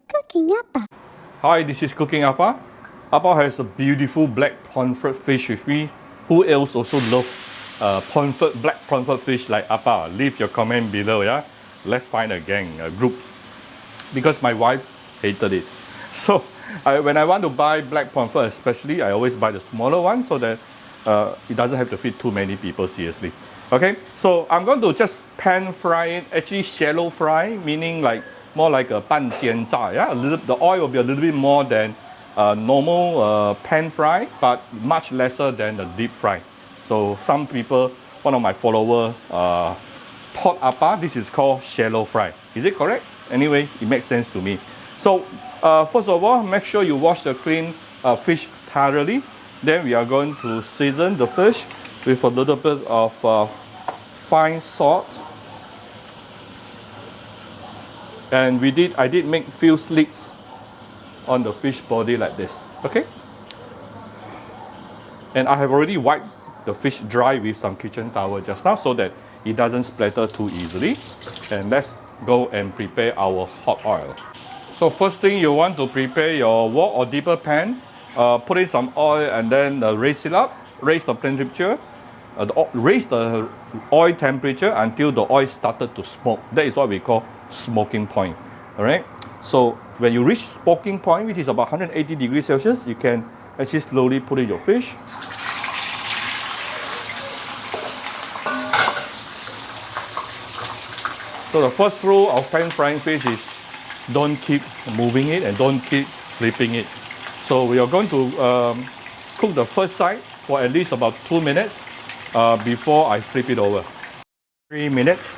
Cooking Appa. Hi, this is Cooking Appa. Appa has a beautiful black pomfret fish with me. Who else also love black pomfret fish like Appa? Leave your comment below, yeah? Let's find a gang, a group. Because my wife hated it. So when I want to buy black pomfret especially, I always buy the smaller one so that it doesn't have to feed too many people seriously. Okay, so I'm going to just pan fry it, actually shallow fry, meaning like more like a 半煎炸, yeah? The oil will be a little bit more than normal pan fry, but much lesser than the deep fry. So some people, one of my followers, taught Appa this is called shallow fry. Is it correct? Anyway, it makes sense to me. So first of all, make sure you wash the clean fish thoroughly. Then we are going to season the fish with a little bit of fine salt. And I did make few slits on the fish body like this, okay? And I have already wiped the fish dry with some kitchen towel just now so that it doesn't splatter too easily. And let's go and prepare our hot oil. So first thing, you want to prepare your wok or deeper pan. Put in some oil and then raise it up, raise the temperature. Raise the oil temperature until the oil started to smoke. That is what we call smoking point. All right. So when you reach smoking point, which is about 180 degrees Celsius, you can actually slowly put in your fish. So the first rule of pan frying fish is don't keep moving it and don't keep flipping it. So we are going to cook the first side for at least about 2 minutes before I flip it over. 3 minutes.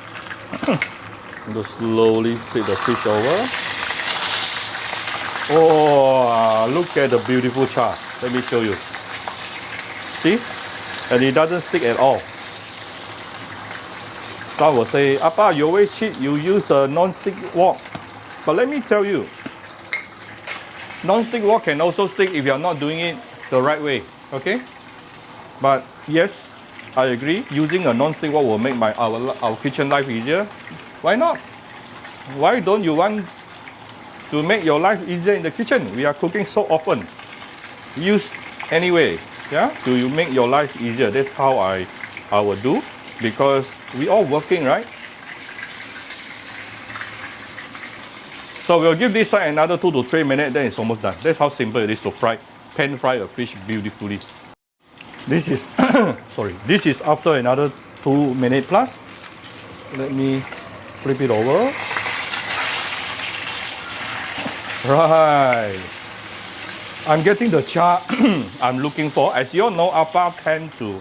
Just slowly flip the fish over. Oh, look at the beautiful char. Let me show you. See? And it doesn't stick at all. Some will say, Appa, you always cheat, you use a non-stick wok. But let me tell you, non-stick wok can also stick if you are not doing it the right way, okay? But yes, I agree, using a non-stick wok will make our kitchen life easier. Why not? Why don't you want to make your life easier in the kitchen? We are cooking so often. Use anyway, yeah? Do you make your life easier? That's how I would do, because we all working, right? So we'll give this side another 2 to 3 minutes, then it's almost done. That's how simple it is to pan fry a fish beautifully. This is, this is after another 2 minutes plus. Let me flip it over. Right. I'm getting the char I'm looking for. As you all know, Appa tend to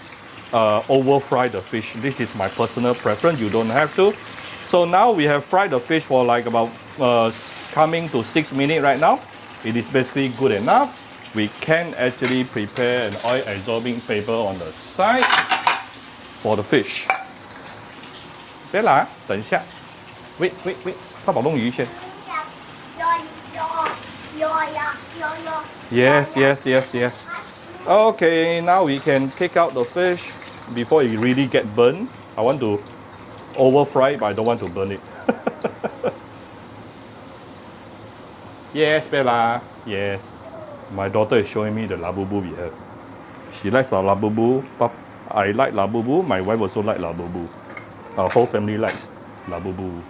over fry the fish. This is my personal preference. You don't have to. So now we have fried the fish for like about coming to 6 minutes right now. It is basically good enough. We can actually prepare an oil absorbing paper on the side for the fish. Bella, 等一下 wait, 爸爸弄鱼先。Yes. Okay, now we can take out the fish before it really get burned. I want to over fry it, but I don't want to burn it. Yes, Bella. Yes. My daughter is showing me the Labubu we have. She likes our Labubu. I like Labubu. My wife also like Labubu. Our whole family likes Labubu.